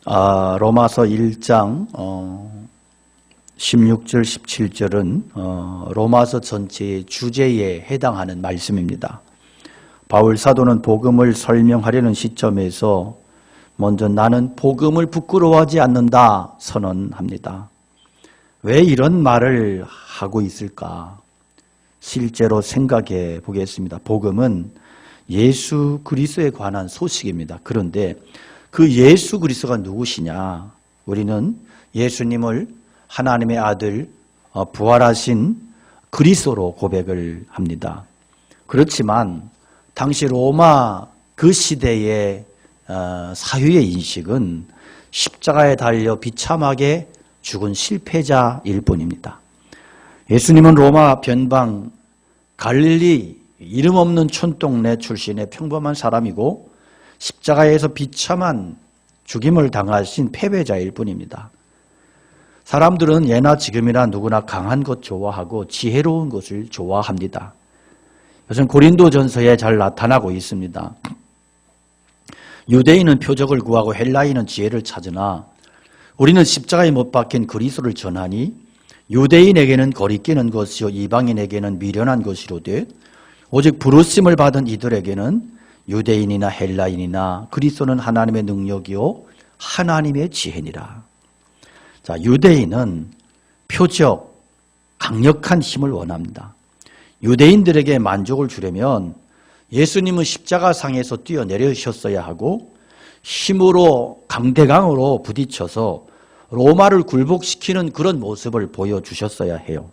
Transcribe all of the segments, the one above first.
로마서 1장 16절 17절은 로마서 전체의 주제에 해당하는 말씀입니다. 바울 사도는 복음을 설명하려는 시점에서 먼저 나는 복음을 부끄러워하지 않는다 선언합니다. 왜 이런 말을 하고 있을까? 실제로 생각해 보겠습니다. 복음은 예수 그리스도에 관한 소식입니다. 그런데 그 예수 그리스도가 누구시냐? 우리는 예수님을 하나님의 아들, 부활하신 그리스도로 고백을 합니다. 그렇지만 당시 로마 그 시대의 사회의 인식은 십자가에 달려 비참하게 죽은 실패자일 뿐입니다. 예수님은 로마 변방 갈릴리 이름 없는 촌동네 출신의 평범한 사람이고 십자가에서 비참한 죽임을 당하신 패배자일 뿐입니다. 사람들은 예나 지금이나 누구나 강한 것 좋아하고 지혜로운 것을 좋아합니다. 이것은 고린도전서에 잘 나타나고 있습니다. 유대인은 표적을 구하고 헬라인은 지혜를 찾으나 우리는 십자가에 못 박힌 그리스도를 전하니 유대인에게는 거리끼는 것이요 이방인에게는 미련한 것이로되 오직 부르심을 받은 이들에게는 유대인이나 헬라인이나 그리스도는 하나님의 능력이요 하나님의 지혜니라. 자, 유대인은 표적, 강력한 힘을 원합니다. 유대인들에게 만족을 주려면 예수님은 십자가상에서 뛰어내려셨어야 하고 힘으로 강대강으로 부딪혀서 로마를 굴복시키는 그런 모습을 보여주셨어야 해요.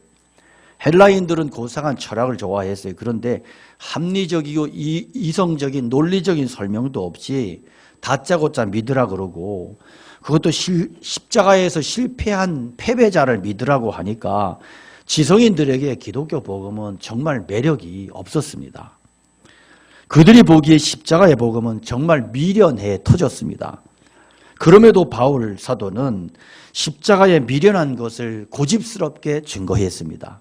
헬라인들은 고상한 철학을 좋아했어요. 그런데 합리적이고 이성적인 논리적인 설명도 없이 다짜고짜 믿으라 그러고 그것도 십자가에서 실패한 패배자를 믿으라고 하니까 지성인들에게 기독교 복음은 정말 매력이 없었습니다. 그들이 보기에 십자가의 복음은 정말 미련해 터졌습니다. 그럼에도 바울 사도는 십자가의 미련한 것을 고집스럽게 증거했습니다.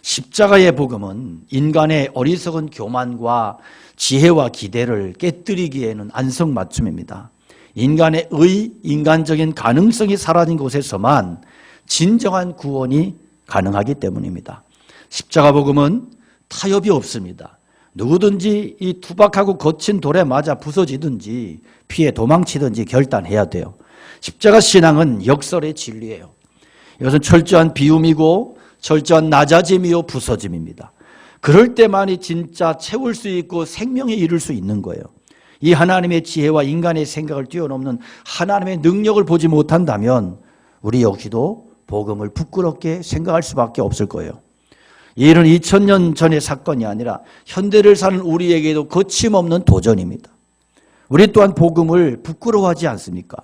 십자가의 복음은 인간의 어리석은 교만과 지혜와 기대를 깨뜨리기에는 안성맞춤입니다. 인간의 인간적인 가능성이 사라진 곳에서만 진정한 구원이 가능하기 때문입니다. 십자가 복음은 타협이 없습니다. 누구든지 이 투박하고 거친 돌에 맞아 부서지든지 피해 도망치든지 결단해야 돼요. 십자가 신앙은 역설의 진리예요. 이것은 철저한 비움이고 철저한 낮아짐이요 부서짐입니다. 그럴 때만이 진짜 채울 수 있고 생명에 이를 수 있는 거예요. 이 하나님의 지혜와 인간의 생각을 뛰어넘는 하나님의 능력을 보지 못한다면 우리 역시도 복음을 부끄럽게 생각할 수밖에 없을 거예요. 이 일은 2000년 전의 사건이 아니라 현대를 사는 우리에게도 거침없는 도전입니다. 우리 또한 복음을 부끄러워하지 않습니까?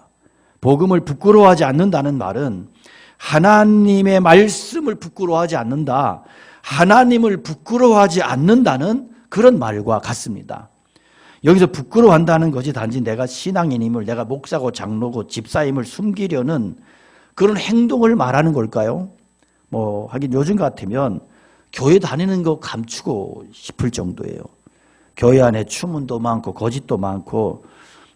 복음을 부끄러워하지 않는다는 말은 하나님의 말씀을 부끄러워하지 않는다. 하나님을 부끄러워하지 않는다는 그런 말과 같습니다. 여기서 부끄러워한다는 것이 단지 내가 신앙인임을, 내가 목사고 장로고 집사임을 숨기려는 그런 행동을 말하는 걸까요? 하긴 요즘 같으면 교회 다니는 거 감추고 싶을 정도예요. 교회 안에 추문도 많고 거짓도 많고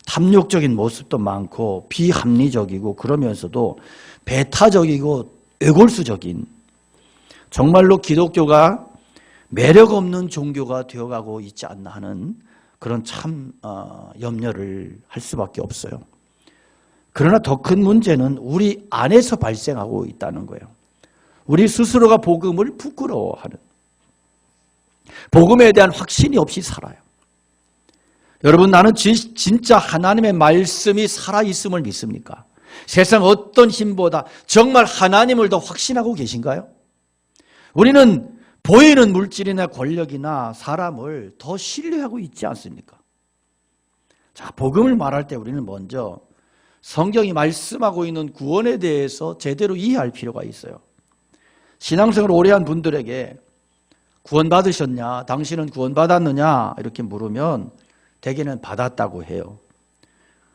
탐욕적인 모습도 많고 비합리적이고 그러면서도 배타적이고 외골수적인 정말로 기독교가 매력 없는 종교가 되어가고 있지 않나 하는 그런 참 염려를 할 수밖에 없어요. 그러나 더 큰 문제는 우리 안에서 발생하고 있다는 거예요. 우리 스스로가 복음을 부끄러워하는, 복음에 대한 확신이 없이 살아요. 여러분, 나는 진짜 하나님의 말씀이 살아있음을 믿습니까? 세상 어떤 힘보다 정말 하나님을 더 확신하고 계신가요? 우리는 보이는 물질이나 권력이나 사람을 더 신뢰하고 있지 않습니까? 자, 복음을 말할 때 우리는 먼저 성경이 말씀하고 있는 구원에 대해서 제대로 이해할 필요가 있어요. 신앙생활을 오래 한 분들에게 구원받으셨냐? 당신은 구원받았느냐? 이렇게 물으면 대개는 받았다고 해요.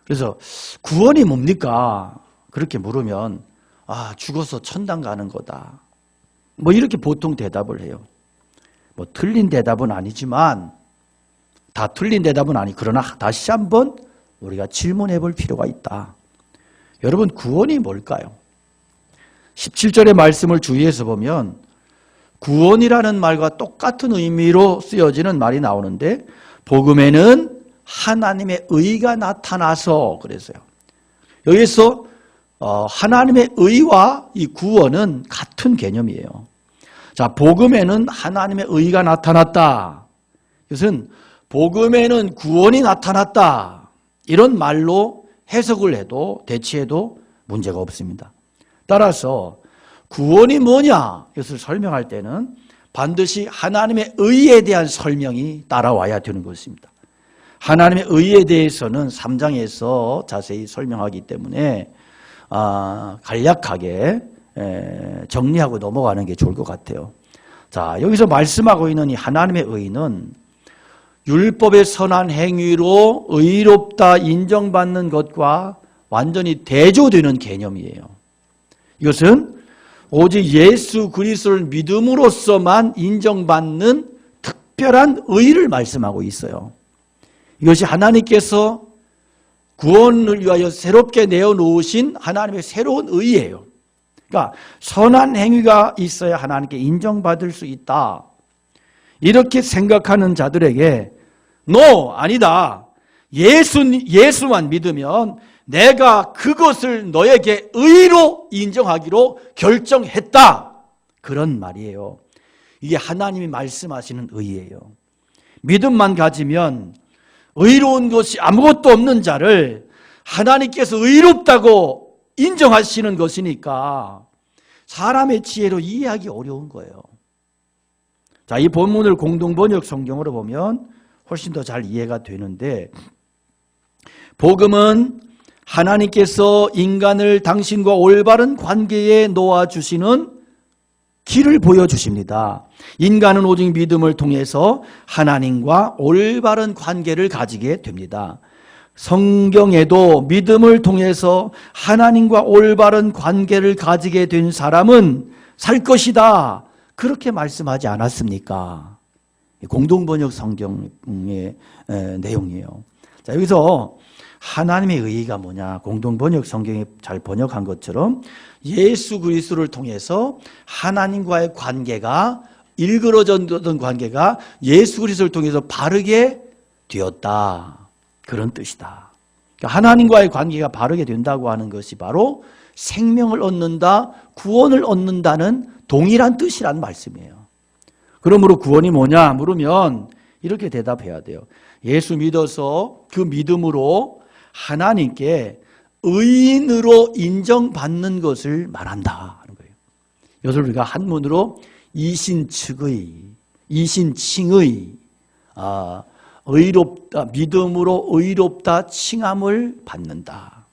그래서 구원이 뭡니까? 그렇게 물으면 죽어서 천당 가는 거다. 이렇게 보통 대답을 해요. 틀린 대답은 아니지만 다 틀린 대답은 아니. 그러나 다시 한번 우리가 질문해 볼 필요가 있다. 여러분, 구원이 뭘까요? 17절의 말씀을 주의해서 보면 구원이라는 말과 똑같은 의미로 쓰여지는 말이 나오는데, 복음에는 하나님의 의가 나타나서 그랬어요. 여기서 하나님의 의와 이 구원은 같은 개념이에요. 자, 복음에는 하나님의 의가 나타났다. 이것은 복음에는 구원이 나타났다. 이런 말로 해석을 해도 대치해도 문제가 없습니다. 따라서 구원이 뭐냐? 이것을 설명할 때는 반드시 하나님의 의에 대한 설명이 따라와야 되는 것입니다. 하나님의 의에 대해서는 3장에서 자세히 설명하기 때문에 간략하게 정리하고 넘어가는 게 좋을 것 같아요. 자, 여기서 말씀하고 있는 이 하나님의 의는 율법의 선한 행위로 의롭다 인정받는 것과 완전히 대조되는 개념이에요. 이것은 오직 예수 그리스도를 믿음으로써만 인정받는 특별한 의를 말씀하고 있어요. 이것이 하나님께서 구원을 위하여 새롭게 내어놓으신 하나님의 새로운 의예요. 그러니까 선한 행위가 있어야 하나님께 인정받을 수 있다. 이렇게 생각하는 자들에게 아니다. 예수만 믿으면 내가 그것을 너에게 의로 인정하기로 결정했다. 그런 말이에요. 이게 하나님이 말씀하시는 의예요. 믿음만 가지면 의로운 것이 아무것도 없는 자를 하나님께서 의롭다고 인정하시는 것이니까 사람의 지혜로 이해하기 어려운 거예요. 자, 이 본문을 공동번역 성경으로 보면 훨씬 더 잘 이해가 되는데, 복음은 하나님께서 인간을 당신과 올바른 관계에 놓아주시는 길을 보여주십니다. 인간은 오직 믿음을 통해서 하나님과 올바른 관계를 가지게 됩니다. 성경에도 믿음을 통해서 하나님과 올바른 관계를 가지게 된 사람은 살 것이다. 그렇게 말씀하지 않았습니까? 공동번역 성경의 내용이에요. 자, 여기서 하나님의 의의가 뭐냐? 공동번역 성경이 잘 번역한 것처럼 예수 그리스도를 통해서 하나님과의 관계가, 일그러졌던 관계가 예수 그리스도를 통해서 바르게 되었다. 그런 뜻이다. 그러니까 하나님과의 관계가 바르게 된다고 하는 것이 바로 생명을 얻는다, 구원을 얻는다는 동일한 뜻이란 말씀이에요. 그러므로 구원이 뭐냐 물으면 이렇게 대답해야 돼요. 예수 믿어서 그 믿음으로 하나님께 의인으로 인정받는 것을 말한다 하는 거예요. 이것을 우리가 한문으로 이신측의, 이신칭의, 의롭다, 믿음으로 의롭다 칭함을 받는다.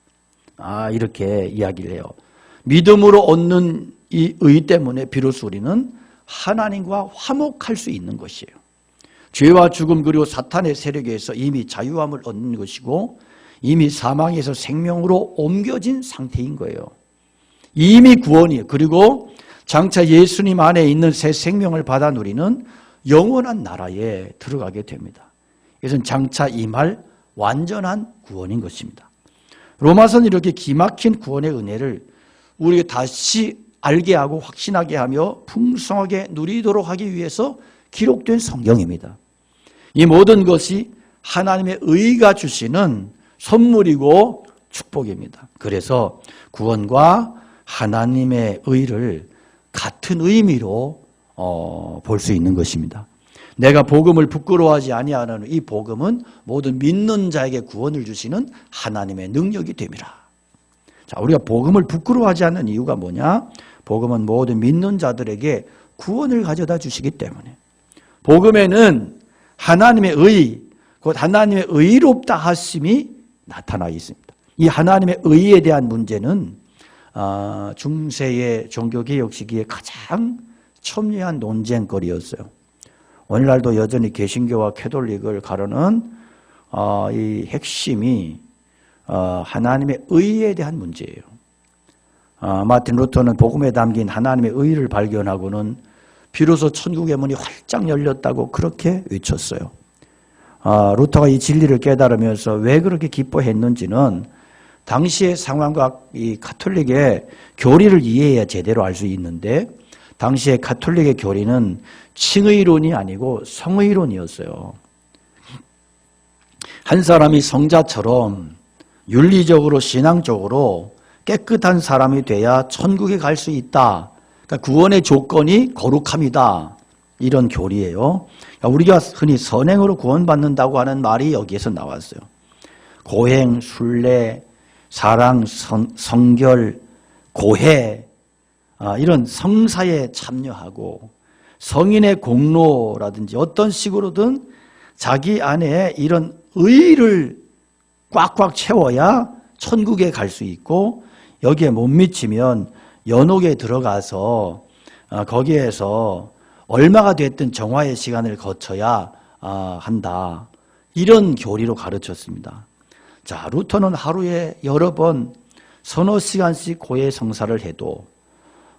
이렇게 이야기를 해요. 믿음으로 얻는 이 의 때문에 비로소 우리는 하나님과 화목할 수 있는 것이에요. 죄와 죽음 그리고 사탄의 세력에서 이미 자유함을 얻는 것이고 이미 사망에서 생명으로 옮겨진 상태인 거예요. 이미 구원이에요. 그리고 장차 예수님 안에 있는 새 생명을 받아 누리는 영원한 나라에 들어가게 됩니다. 이것은 장차 임할 완전한 구원인 것입니다. 로마서는 이렇게 기막힌 구원의 은혜를 우리가 다시 알게 하고 확신하게 하며 풍성하게 누리도록 하기 위해서 기록된 성경입니다. 이 모든 것이 하나님의 의가 주시는 선물이고 축복입니다. 그래서 구원과 하나님의 의를 같은 의미로 볼 수 있는 것입니다. 내가 복음을 부끄러워하지 아니하는 이 복음은 모든 믿는 자에게 구원을 주시는 하나님의 능력이 됨이라. 자, 우리가 복음을 부끄러워하지 않는 이유가 뭐냐? 복음은 모든 믿는 자들에게 구원을 가져다 주시기 때문에. 복음에는 하나님의 의, 곧 하나님의 의롭다 하심이 나타나 있습니다. 이 하나님의 의에 대한 문제는 중세의 종교개혁 시기에 가장 첨예한 논쟁거리였어요. 오늘날도 여전히 개신교와 캐톨릭을 가르는 이 핵심이 하나님의 의에 대한 문제예요. 마틴 루터는 복음에 담긴 하나님의 의를 발견하고는 비로소 천국의 문이 활짝 열렸다고 그렇게 외쳤어요. 루터가 이 진리를 깨달으면서 왜 그렇게 기뻐했는지는 당시의 상황과 이 가톨릭의 교리를 이해해야 제대로 알 수 있는데 당시의 가톨릭의 교리는 칭의론이 아니고 성의론이었어요. 한 사람이 성자처럼 윤리적으로 신앙적으로 깨끗한 사람이 돼야 천국에 갈 수 있다. 그러니까 구원의 조건이 거룩함이다. 이런 교리예요. 우리가 흔히 선행으로 구원받는다고 하는 말이 여기에서 나왔어요. 고행, 순례, 사랑, 성결, 고해 이런 성사에 참여하고 성인의 공로라든지 어떤 식으로든 자기 안에 이런 의의를 꽉꽉 채워야 천국에 갈 수 있고 여기에 못 미치면 연옥에 들어가서 거기에서 얼마가 됐든 정화의 시간을 거쳐야 한다. 이런 교리로 가르쳤습니다. 자, 루터는 하루에 여러 번 서너 시간씩 고해 성사를 해도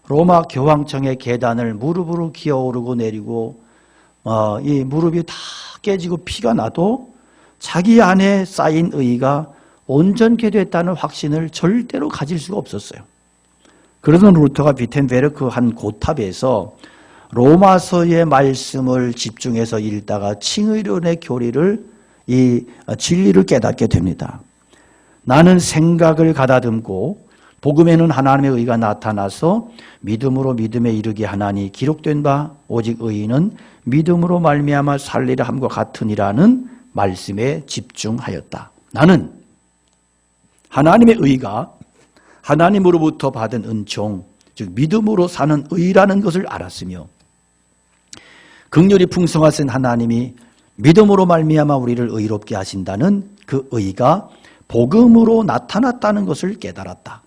로마 교황청의 계단을 무릎으로 기어오르고 내리고 이 무릎이 다 깨지고 피가 나도 자기 안에 쌓인 의의가 온전케 됐다는 확신을 절대로 가질 수가 없었어요. 그래서 루터가 비텐베르크 한 고탑에서 로마서의 말씀을 집중해서 읽다가 칭의론의 교리를 이 진리를 깨닫게 됩니다. 나는 생각을 가다듬고 복음에는 하나님의 의가 나타나서 믿음으로 믿음에 이르게 하나니 기록된 바 오직 의인은 믿음으로 말미암아 살리라 함과 같으니라는 말씀에 집중하였다. 나는 하나님의 의가 하나님으로부터 받은 은총, 즉 믿음으로 사는 의라는 것을 알았으며 긍휼이 풍성하신 하나님이 믿음으로 말미암아 우리를 의롭게 하신다는 그 의가 복음으로 나타났다는 것을 깨달았다.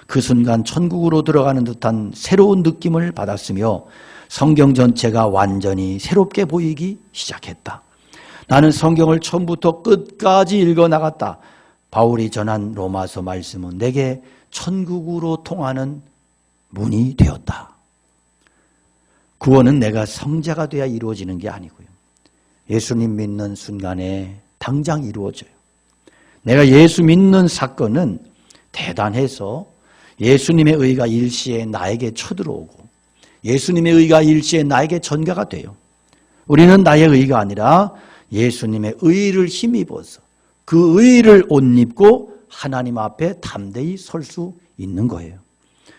그 순간 천국으로 들어가는 듯한 새로운 느낌을 받았으며 성경 전체가 완전히 새롭게 보이기 시작했다. 나는 성경을 처음부터 끝까지 읽어나갔다. 바울이 전한 로마서 말씀은 내게 천국으로 통하는 문이 되었다. 구원은 내가 성자가 되어야 이루어지는 게 아니고요. 예수님 믿는 순간에 당장 이루어져요. 내가 예수 믿는 사건은 대단해서 예수님의 의가 일시에 나에게 쳐들어오고 예수님의 의가 일시에 나에게 전가가 돼요. 우리는 나의 의가 아니라 예수님의 의를 힘입어서 그 의를 옷 입고 하나님 앞에 담대히 설 수 있는 거예요.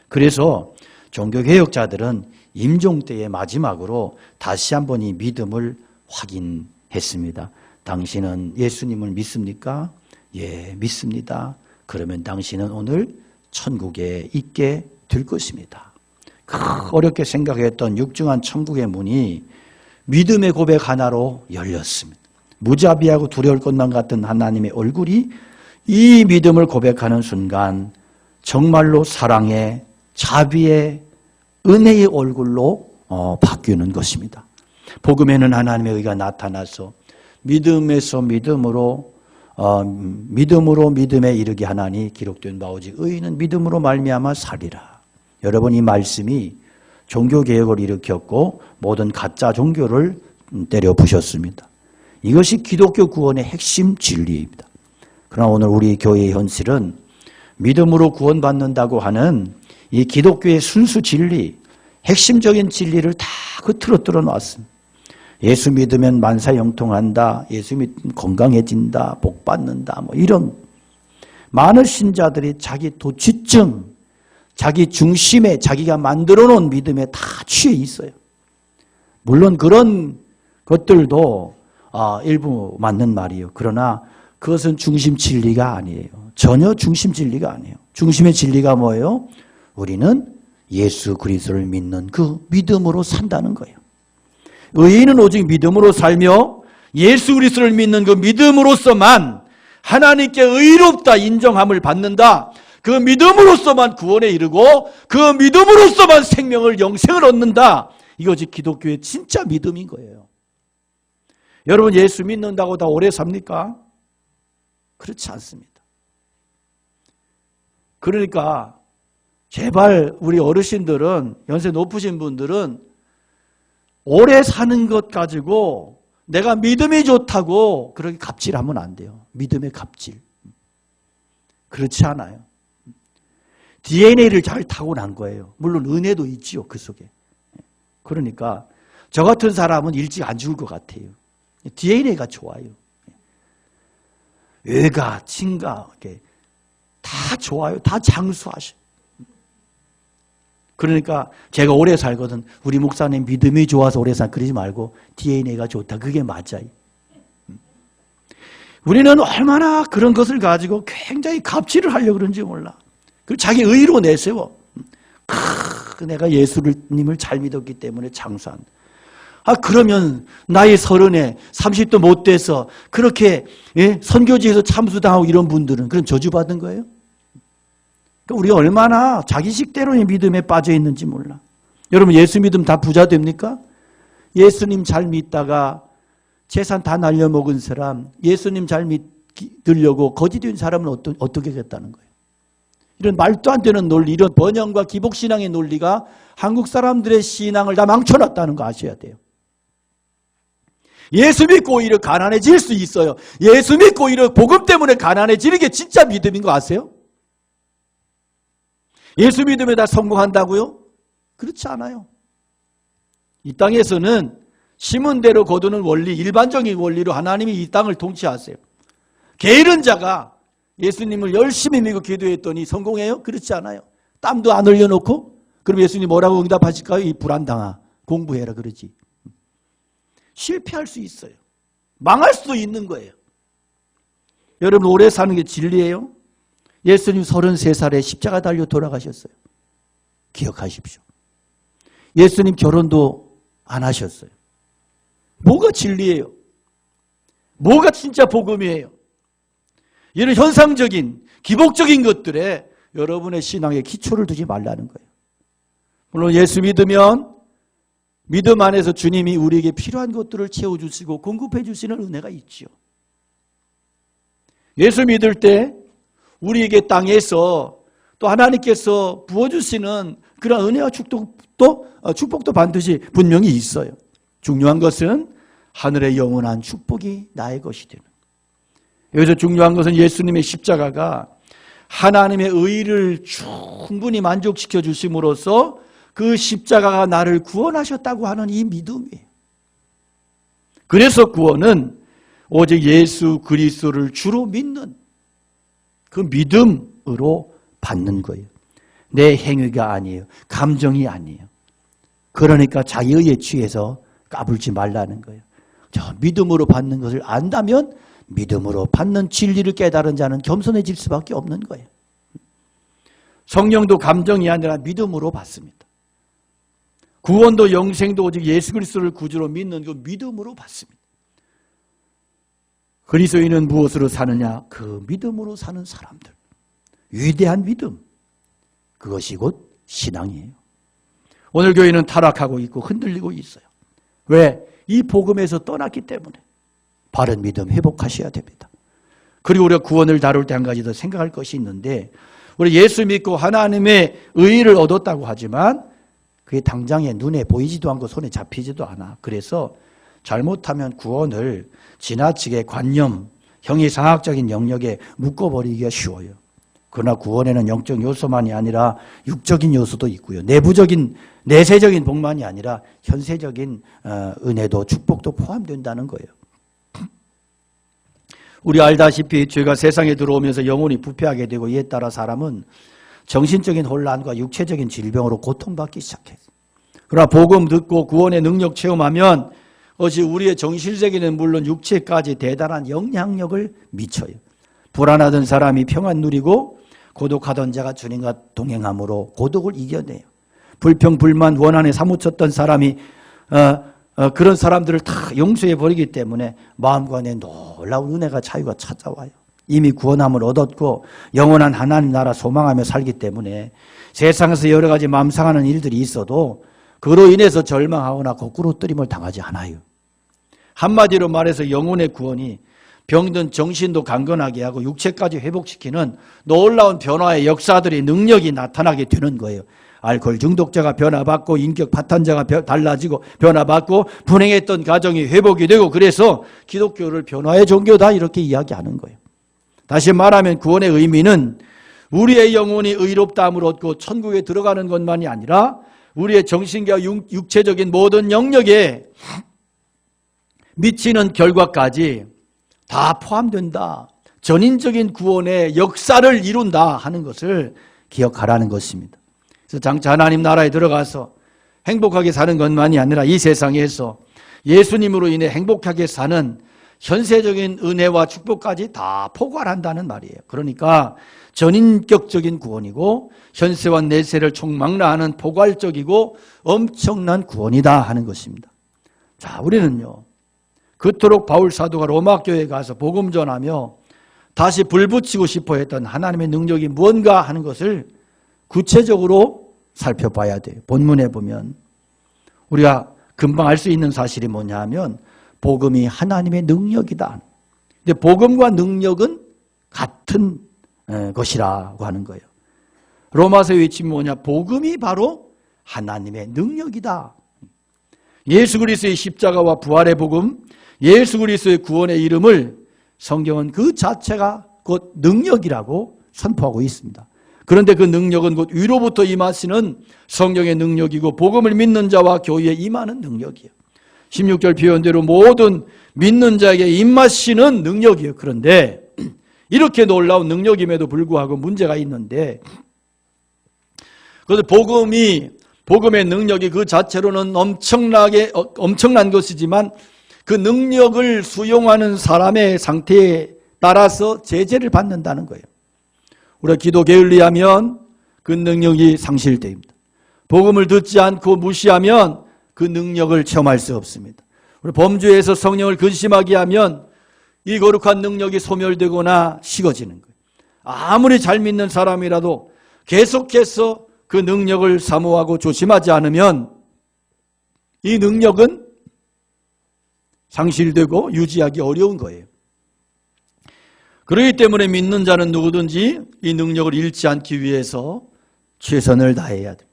그래서 종교개혁자들은 임종 때의 마지막으로 다시 한번 이 믿음을 확인했습니다. 당신은 예수님을 믿습니까? 예, 믿습니다. 그러면 당신은 오늘 천국에 있게 될 것입니다. 어렵게 생각했던 육중한 천국의 문이 믿음의 고백 하나로 열렸습니다. 무자비하고 두려울 것만 같은 하나님의 얼굴이 이 믿음을 고백하는 순간 정말로 사랑의, 자비의, 은혜의 얼굴로 바뀌는 것입니다. 복음에는 하나님의 의가 나타나서 믿음에서 믿음으로 믿음에 이르게 하나니 기록된 바 오직 의인은 믿음으로 말미암아 살리라. 여러분, 이 말씀이 종교개혁을 일으켰고 모든 가짜 종교를 때려 부셨습니다. 이것이 기독교 구원의 핵심 진리입니다. 그러나 오늘 우리 교회의 현실은 믿음으로 구원받는다고 하는 이 기독교의 순수 진리, 핵심적인 진리를 다 흩어뜨려 놨습니다. 예수 믿으면 만사형통한다, 예수 믿으면 건강해진다, 복받는다, 이런 많은 신자들이 자기 도취증, 자기 중심에 자기가 만들어 놓은 믿음에 다 취해 있어요. 물론 그런 것들도 일부 맞는 말이에요. 그러나 그것은 중심 진리가 아니에요. 전혀 중심 진리가 아니에요. 중심의 진리가 뭐예요? 우리는 예수 그리스도를 믿는 그 믿음으로 산다는 거예요. 의인은 오직 믿음으로 살며 예수 그리스도를 믿는 그 믿음으로서만 하나님께 의롭다 인정함을 받는다. 그 믿음으로서만 구원에 이르고 그 믿음으로서만 생명을 영생을 얻는다. 이것이 기독교의 진짜 믿음인 거예요. 여러분, 예수 믿는다고 다 오래 삽니까? 그렇지 않습니다. 그러니까 제발 우리 어르신들은, 연세 높으신 분들은 오래 사는 것 가지고 내가 믿음이 좋다고 그렇게 갑질하면 안 돼요. 믿음의 갑질. 그렇지 않아요. DNA를 잘 타고난 거예요. 물론 은혜도 있지요, 그 속에. 그러니까 저 같은 사람은 일찍 안 죽을 것 같아요. DNA가 좋아요. 외가, 친가, 다 좋아요. 다 장수하셔. 그러니까 제가 오래 살거든. 우리 목사님 믿음이 좋아서 오래 살 그러지 말고 DNA가 좋다. 그게 맞아요. 우리는 얼마나 그런 것을 가지고 굉장히 갑질을 하려고 그런지 몰라. 그리고 자기 의로 내세워. 내가 예수님을 잘 믿었기 때문에 장수한다. 그러면 나이 30에 30도 못 돼서 그렇게 선교지에서 참수당하고 이런 분들은 그런 저주받은 거예요. 그러니까 우리가 얼마나 자기식대로의 믿음에 빠져 있는지 몰라. 여러분 예수 믿으면 다 부자 됩니까? 예수님 잘 믿다가 재산 다 날려먹은 사람, 예수님 잘 믿으려고 거짓된 사람은 어떻게 하겠다는 거예요? 이런 말도 안 되는 논리, 이런 번영과 기복신앙의 논리가 한국 사람들의 신앙을 다 망쳐놨다는 거 아셔야 돼요. 예수 믿고 오히려 가난해질 수 있어요. 예수 믿고 오히려 복음 때문에 가난해지는 게 진짜 믿음인 거 아세요? 예수 믿음에 다 성공한다고요? 그렇지 않아요. 이 땅에서는 심은 대로 거두는 원리, 일반적인 원리로 하나님이 이 땅을 통치하세요. 게으른 자가 예수님을 열심히 믿고 기도했더니 성공해요? 그렇지 않아요. 땀도 안 흘려놓고 그럼 예수님 뭐라고 응답하실까요? 이 불안당아 공부해라 그러지. 실패할 수 있어요. 망할 수도 있는 거예요. 여러분 오래 사는 게 진리예요? 예수님 33살에 십자가 달려 돌아가셨어요. 기억하십시오. 예수님 결혼도 안 하셨어요. 뭐가 진리예요? 뭐가 진짜 복음이에요? 이런 현상적인 기복적인 것들에 여러분의 신앙에 기초를 두지 말라는 거예요. 물론 예수 믿으면 믿음 안에서 주님이 우리에게 필요한 것들을 채워주시고 공급해 주시는 은혜가 있지요. 예수 믿을 때 우리에게 땅에서 또 하나님께서 부어주시는 그런 은혜와 축복도 반드시 분명히 있어요. 중요한 것은 하늘의 영원한 축복이 나의 것이 되는. 여기서 중요한 것은 예수님의 십자가가 하나님의 의를 충분히 만족시켜 주심으로써 그 십자가가 나를 구원하셨다고 하는 이 믿음이에요. 그래서 구원은 오직 예수 그리스도를 주로 믿는 그 믿음으로 받는 거예요. 내 행위가 아니에요. 감정이 아니에요. 그러니까 자기의에 취해서 까불지 말라는 거예요. 저 믿음으로 받는 것을 안다면 믿음으로 받는 진리를 깨달은 자는 겸손해질 수밖에 없는 거예요. 성령도 감정이 아니라 믿음으로 받습니다. 구원도 영생도 오직 예수 그리스도를 구주로 믿는 그 믿음으로 받습니다. 그리스도인은 무엇으로 사느냐? 그 믿음으로 사는 사람들. 위대한 믿음. 그것이 곧 신앙이에요. 오늘 교회는 타락하고 있고 흔들리고 있어요. 왜? 이 복음에서 떠났기 때문에. 바른 믿음 회복하셔야 됩니다. 그리고 우리가 구원을 다룰 때 한 가지 더 생각할 것이 있는데 우리 예수 믿고 하나님의 의의를 얻었다고 하지만 그게 당장에 눈에 보이지도 않고 손에 잡히지도 않아. 그래서 잘못하면 구원을 지나치게 관념, 형이상학적인 영역에 묶어버리기가 쉬워요. 그러나 구원에는 영적 요소만이 아니라 육적인 요소도 있고요. 내세적인 복만이 아니라 현세적인 은혜도 축복도 포함된다는 거예요. 우리 알다시피 죄가 세상에 들어오면서 영혼이 부패하게 되고 이에 따라 사람은 정신적인 혼란과 육체적인 질병으로 고통받기 시작했어요. 그러나 복음 듣고 구원의 능력 체험하면 그것이 우리의 정신세계는 물론 육체까지 대단한 영향력을 미쳐요. 불안하던 사람이 평안 누리고 고독하던 자가 주님과 동행함으로 고독을 이겨내요. 불평, 불만, 원한에 사무쳤던 사람이 그런 사람들을 다 용서해버리기 때문에 마음과 내 놀라운 은혜가 자유가 찾아와요. 이미 구원함을 얻었고 영원한 하나님 나라 소망하며 살기 때문에 세상에서 여러 가지 마음 상하는 일들이 있어도 그로 인해서 절망하거나 거꾸로 뜨림을 당하지 않아요. 한마디로 말해서 영혼의 구원이 병든 정신도 강건하게 하고 육체까지 회복시키는 놀라운 변화의 역사들이 능력이 나타나게 되는 거예요. 알코올 중독자가 변화받고 인격 파탄자가 달라지고 변화받고 분행했던 가정이 회복이 되고 그래서 기독교를 변화의 종교다 이렇게 이야기하는 거예요. 다시 말하면 구원의 의미는 우리의 영혼이 의롭다함을 얻고 천국에 들어가는 것만이 아니라 우리의 정신과 육체적인 모든 영역에 미치는 결과까지 다 포함된다. 전인적인 구원의 역사를 이룬다 하는 것을 기억하라는 것입니다. 그래서 장차 하나님 나라에 들어가서 행복하게 사는 것만이 아니라 이 세상에서 예수님으로 인해 행복하게 사는 현세적인 은혜와 축복까지 다 포괄한다는 말이에요. 그러니까 전인격적인 구원이고 현세와 내세를 총망라하는 포괄적이고 엄청난 구원이다 하는 것입니다. 자, 우리는요, 그토록 바울 사도가 로마 교회에 가서 복음 전하며 다시 불붙이고 싶어 했던 하나님의 능력이 무언가 하는 것을 구체적으로 살펴봐야 돼요. 본문에 보면 우리가 금방 알 수 있는 사실이 뭐냐 하면 복음이 하나님의 능력이다. 근데 복음과 능력은 같은 것이라고 하는 거예요. 로마서의 외침이 뭐냐? 복음이 바로 하나님의 능력이다. 예수 그리스도의 십자가와 부활의 복음, 예수 그리스도의 구원의 이름을 성경은 그 자체가 곧 능력이라고 선포하고 있습니다. 그런데 그 능력은 곧 위로부터 임하시는 성령의 능력이고 복음을 믿는 자와 교회에 임하는 능력이에요. 16절 표현대로 모든 믿는 자에게 임하시는 능력이에요. 그런데 이렇게 놀라운 능력임에도 불구하고 문제가 있는데, 그래서 복음의 능력이 그 자체로는 엄청난 것이지만 그 능력을 수용하는 사람의 상태에 따라서 제재를 받는다는 거예요. 우리가 기도 게을리하면 그 능력이 상실됩니다. 복음을 듣지 않고 무시하면 그 능력을 체험할 수 없습니다. 우리 범죄에서 성령을 근심하게 하면 이 거룩한 능력이 소멸되거나 식어지는 거예요. 아무리 잘 믿는 사람이라도 계속해서 그 능력을 사모하고 조심하지 않으면 이 능력은 상실되고 유지하기 어려운 거예요. 그렇기 때문에 믿는 자는 누구든지 이 능력을 잃지 않기 위해서 최선을 다해야 돼요.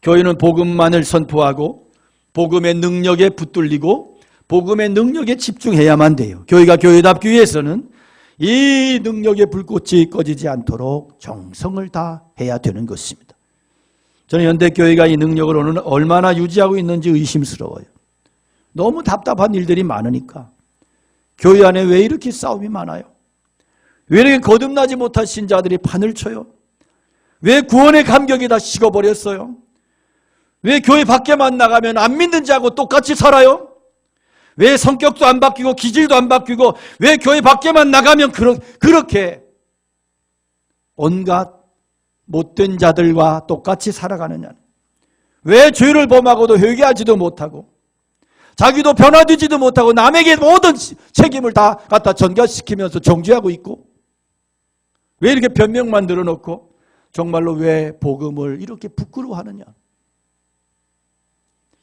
교회는 복음만을 선포하고 복음의 능력에 붙들리고 복음의 능력에 집중해야만 돼요. 교회가 교회답기 위해서는 이 능력의 불꽃이 꺼지지 않도록 정성을 다해야 되는 것입니다. 저는 현대교회가 이 능력을 얼마나 유지하고 있는지 의심스러워요. 너무 답답한 일들이 많으니까. 교회 안에 왜 이렇게 싸움이 많아요? 왜 이렇게 거듭나지 못한 신자들이 판을 쳐요? 왜 구원의 감격이 다 식어버렸어요? 왜 교회 밖에만 나가면 안 믿는 자하고 똑같이 살아요? 왜 성격도 안 바뀌고 기질도 안 바뀌고 왜 교회 밖에만 나가면 그렇게 온갖 못된 자들과 똑같이 살아가느냐? 왜 죄를 범하고도 회개하지도 못하고 자기도 변화되지도 못하고 남에게 모든 책임을 다 갖다 전가시키면서 정죄하고 있고 왜 이렇게 변명만 늘어놓고 정말로 왜 복음을 이렇게 부끄러워하느냐?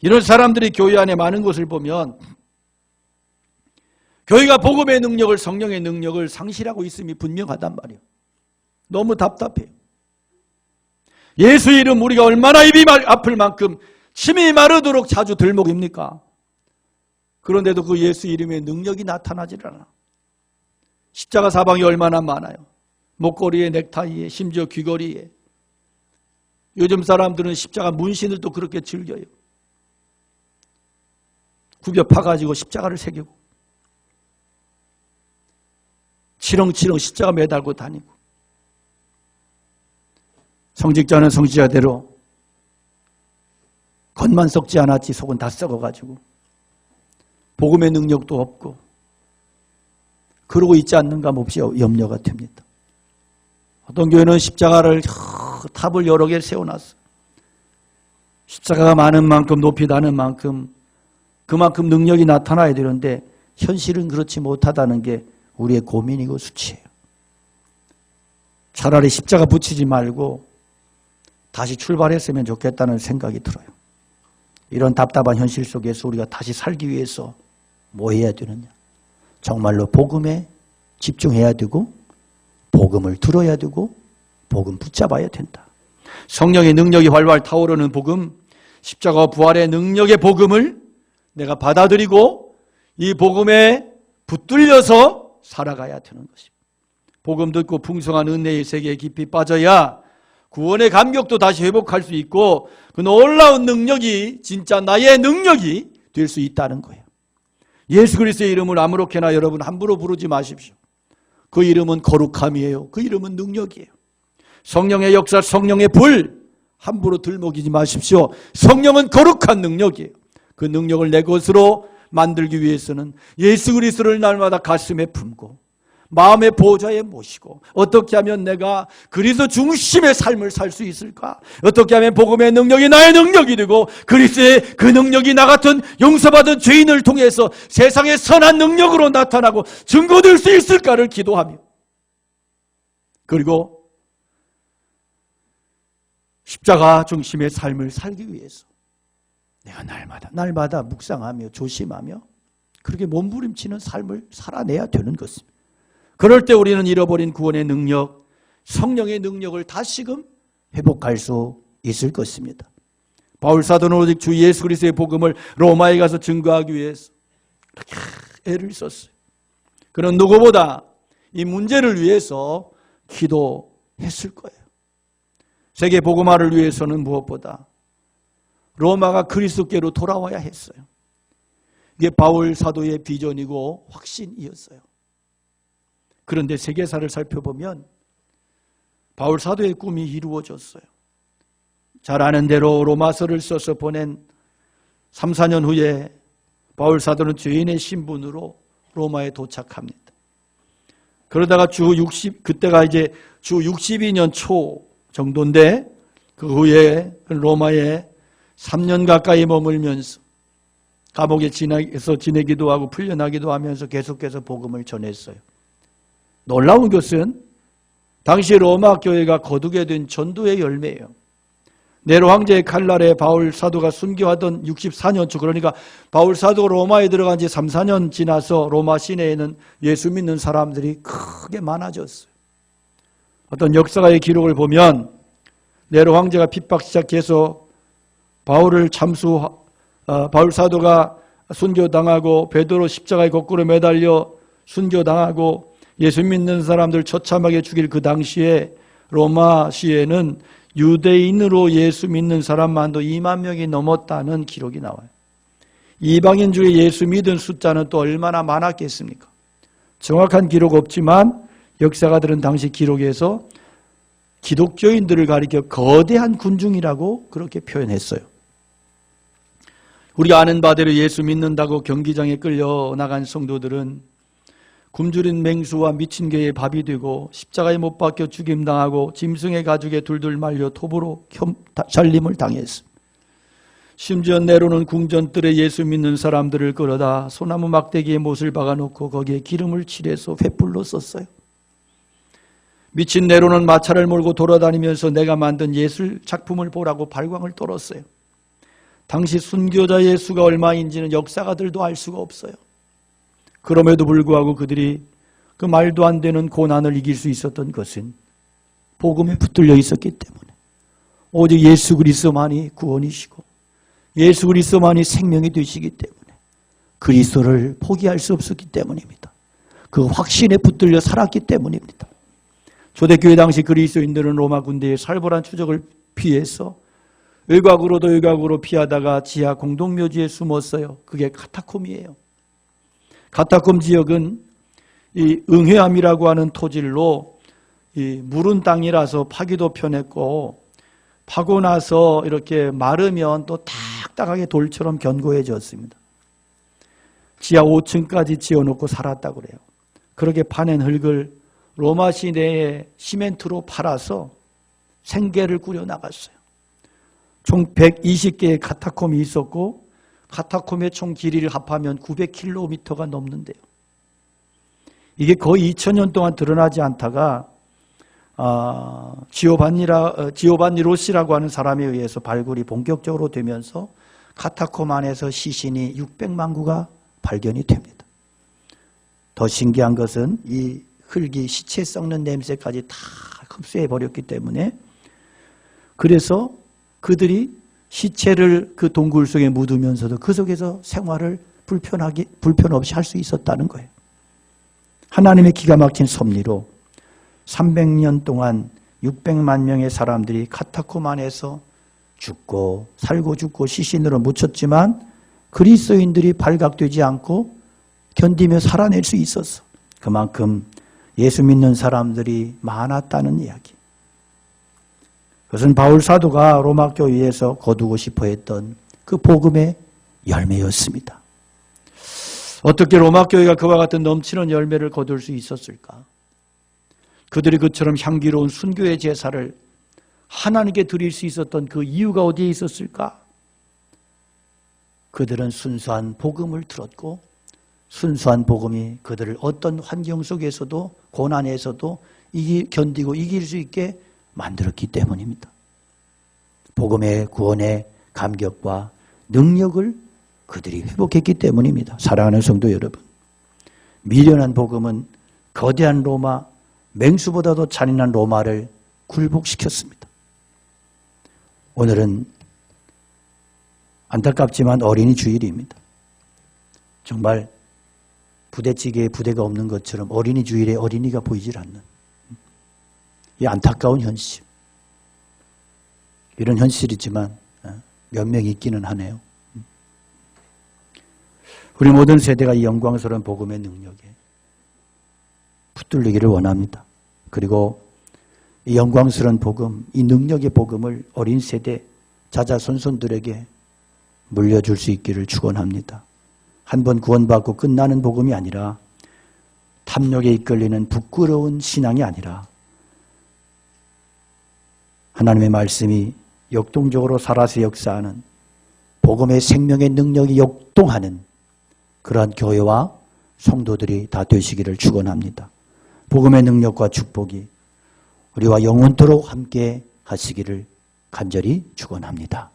이런 사람들이 교회 안에 많은 것을 보면 교회가 복음의 능력을 성령의 능력을 상실하고 있음이 분명하단 말이에요. 너무 답답해요. 예수 이름 우리가 얼마나 입이 아플 만큼 침이 마르도록 자주 들먹입니까? 그런데도 그 예수 이름의 능력이 나타나질 않아. 십자가 사방이 얼마나 많아요. 목걸이에 넥타이에 심지어 귀걸이에. 요즘 사람들은 십자가 문신을 또 그렇게 즐겨요. 굽여 파가지고 십자가를 새기고 치렁치렁 십자가 매달고 다니고 성직자는 성직자대로 겉만 썩지 않았지 속은 다 썩어가지고 복음의 능력도 없고 그러고 있지 않는가 몹시 염려가 됩니다. 어떤 교회는 십자가를 탑을 여러 개 세워놨어. 십자가가 많은 만큼 높이 나는 만큼 그만큼 능력이 나타나야 되는데 현실은 그렇지 못하다는 게 우리의 고민이고 수치예요. 차라리 십자가 붙이지 말고 다시 출발했으면 좋겠다는 생각이 들어요. 이런 답답한 현실 속에서 우리가 다시 살기 위해서 뭐 해야 되느냐? 정말로 복음에 집중해야 되고 복음을 들어야 되고 복음 붙잡아야 된다. 성령의 능력이 활활 타오르는 복음, 십자가와 부활의 능력의 복음을 내가 받아들이고 이 복음에 붙들려서 살아가야 되는 것입니다. 복음 듣고 풍성한 은혜의 세계에 깊이 빠져야 구원의 감격도 다시 회복할 수 있고 그 놀라운 능력이 진짜 나의 능력이 될 수 있다는 거예요. 예수 그리스도의 이름을 아무렇게나 여러분 함부로 부르지 마십시오. 그 이름은 거룩함이에요. 그 이름은 능력이에요. 성령의 역사, 성령의 불 함부로 들먹이지 마십시오. 성령은 거룩한 능력이에요. 그 능력을 내 것으로 만들기 위해서는 예수 그리스도를 날마다 가슴에 품고 마음의 보좌에 모시고 어떻게 하면 내가 그리스도 중심의 삶을 살 수 있을까? 어떻게 하면 복음의 능력이 나의 능력이 되고 그리스도의 그 능력이 나 같은 용서받은 죄인을 통해서 세상의 선한 능력으로 나타나고 증거될 수 있을까를 기도하며 그리고 십자가 중심의 삶을 살기 위해서 내가 날마다 묵상하며 조심하며 그렇게 몸부림치는 삶을 살아내야 되는 것입니다. 그럴 때 우리는 잃어버린 구원의 능력, 성령의 능력을 다시금 회복할 수 있을 것입니다. 바울 사도는 오직 주 예수 그리스도의 복음을 로마에 가서 증거하기 위해서 그렇게 애를 썼어요. 그는 누구보다 이 문제를 위해서 기도했을 거예요. 세계 복음화를 위해서는 무엇보다 로마가 그리스도께로 돌아와야 했어요. 이게 바울 사도의 비전이고 확신이었어요. 그런데 세계사를 살펴보면 바울 사도의 꿈이 이루어졌어요. 잘 아는 대로 로마서를 써서 보낸 3, 4년 후에 바울 사도는 죄인의 신분으로 로마에 도착합니다. 그러다가 그때가 이제 주 62년 초 정도인데 그 후에 로마에 3년 가까이 머물면서 감옥에 지내기도 하고 풀려나기도 하면서 계속해서 복음을 전했어요. 놀라운 것은 당시 로마 교회가 거두게 된 전도의 열매예요. 네로 황제의 칼날에 바울 사도가 순교하던 64년 초, 그러니까 바울 사도가 로마에 들어간 지 3, 4년 지나서 로마 시내에는 예수 믿는 사람들이 크게 많아졌어요. 어떤 역사가의 기록을 보면 네로 황제가 핍박 시작해서 바울 사도가 순교당하고 베드로 십자가에 거꾸로 매달려 순교당하고 예수 믿는 사람들 처참하게 죽일 그 당시에 로마 시에는 유대인으로 예수 믿는 사람만도 2만 명이 넘었다는 기록이 나와요. 이방인 중에 예수 믿은 숫자는 또 얼마나 많았겠습니까? 정확한 기록 없지만 역사가들은 당시 기록에서 기독교인들을 가리켜 거대한 군중이라고 그렇게 표현했어요. 우리가 아는 바대로 예수 믿는다고 경기장에 끌려 나간 성도들은 굶주린 맹수와 미친 개의 밥이 되고 십자가에 못 박혀 죽임당하고 짐승의 가죽에 둘둘 말려 톱으로 잘림을 당했습니다. 심지어 네로는 궁전뜰에 예수 믿는 사람들을 끌어다 소나무 막대기에 못을 박아놓고 거기에 기름을 칠해서 횃불로 썼어요. 미친 네로는 마차를 몰고 돌아다니면서 내가 만든 예술 작품을 보라고 발광을 떨었어요. 당시 순교자의 수가 얼마인지는 역사가들도 알 수가 없어요. 그럼에도 불구하고 그들이 그 말도 안 되는 고난을 이길 수 있었던 것은 복음에 붙들려 있었기 때문에 오직 예수 그리스도만이 구원이시고 예수 그리스도만이 생명이 되시기 때문에 그리스도를 포기할 수 없었기 때문입니다. 그 확신에 붙들려 살았기 때문입니다. 초대교회 당시 그리스도인들은 로마 군대의 살벌한 추적을 피해서 외곽으로도 외곽으로 피하다가 지하 공동묘지에 숨었어요. 그게 카타콤이에요. 카타콤 지역은 이 응회암이라고 하는 토질로 이 무른 땅이라서 파기도 편했고 파고 나서 이렇게 마르면 또 딱딱하게 돌처럼 견고해졌습니다. 지하 5층까지 지어놓고 살았다고 그래요. 그렇게 파낸 흙을 로마 시내에 시멘트로 팔아서 생계를 꾸려나갔어요. 총 120개의 카타콤이 있었고 카타콤의 총 길이를 합하면 900km가 넘는데요. 이게 거의 2000년 동안 드러나지 않다가 지오반니 로시라고 하는 사람에 의해서 발굴이 본격적으로 되면서 카타콤 안에서 시신이 600만 구가 발견이 됩니다. 더 신기한 것은 이 흙이 시체 썩는 냄새까지 다 흡수해 버렸기 때문에 그래서 그들이 시체를 그 동굴 속에 묻으면서도 그 속에서 생활을 불편 없이 할 수 있었다는 거예요. 하나님의 기가 막힌 섭리로 300년 동안 600만 명의 사람들이 카타콤 안에서 죽고 살고 죽고 시신으로 묻혔지만 그리스도인들이 발각되지 않고 견디며 살아낼 수 있었어. 그만큼 예수 믿는 사람들이 많았다는 이야기. 그것은 바울 사도가 로마 교회에서 거두고 싶어 했던 그 복음의 열매였습니다. 어떻게 로마 교회가 그와 같은 넘치는 열매를 거둘 수 있었을까? 그들이 그처럼 향기로운 순교의 제사를 하나님께 드릴 수 있었던 그 이유가 어디에 있었을까? 그들은 순수한 복음을 들었고 순수한 복음이 그들을 어떤 환경 속에서도 고난에서도 견디고 이길 수 있게 만들었기 때문입니다. 복음의 구원의 감격과 능력을 그들이 회복했기 때문입니다. 사랑하는 성도 여러분, 미련한 복음은 거대한 로마, 맹수보다도 잔인한 로마를 굴복시켰습니다. 오늘은 안타깝지만 어린이 주일입니다. 정말 부대찌개에 부대가 없는 것처럼 어린이 주일에 어린이가 보이질 않는 이 안타까운 현실. 이런 현실이지만 몇 명 있기는 하네요. 우리 모든 세대가 이 영광스러운 복음의 능력에 붙들리기를 원합니다. 그리고 이 영광스러운 복음, 이 능력의 복음을 어린 세대 자자손손들에게 물려줄 수 있기를 축원합니다. 한 번 구원받고 끝나는 복음이 아니라 탐욕에 이끌리는 부끄러운 신앙이 아니라 하나님의 말씀이 역동적으로 살아서 역사하는 복음의 생명의 능력이 역동하는 그러한 교회와 성도들이 다 되시기를 축원합니다. 복음의 능력과 축복이 우리와 영원토록 함께 하시기를 간절히 축원합니다.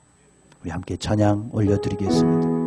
우리 함께 찬양 올려드리겠습니다.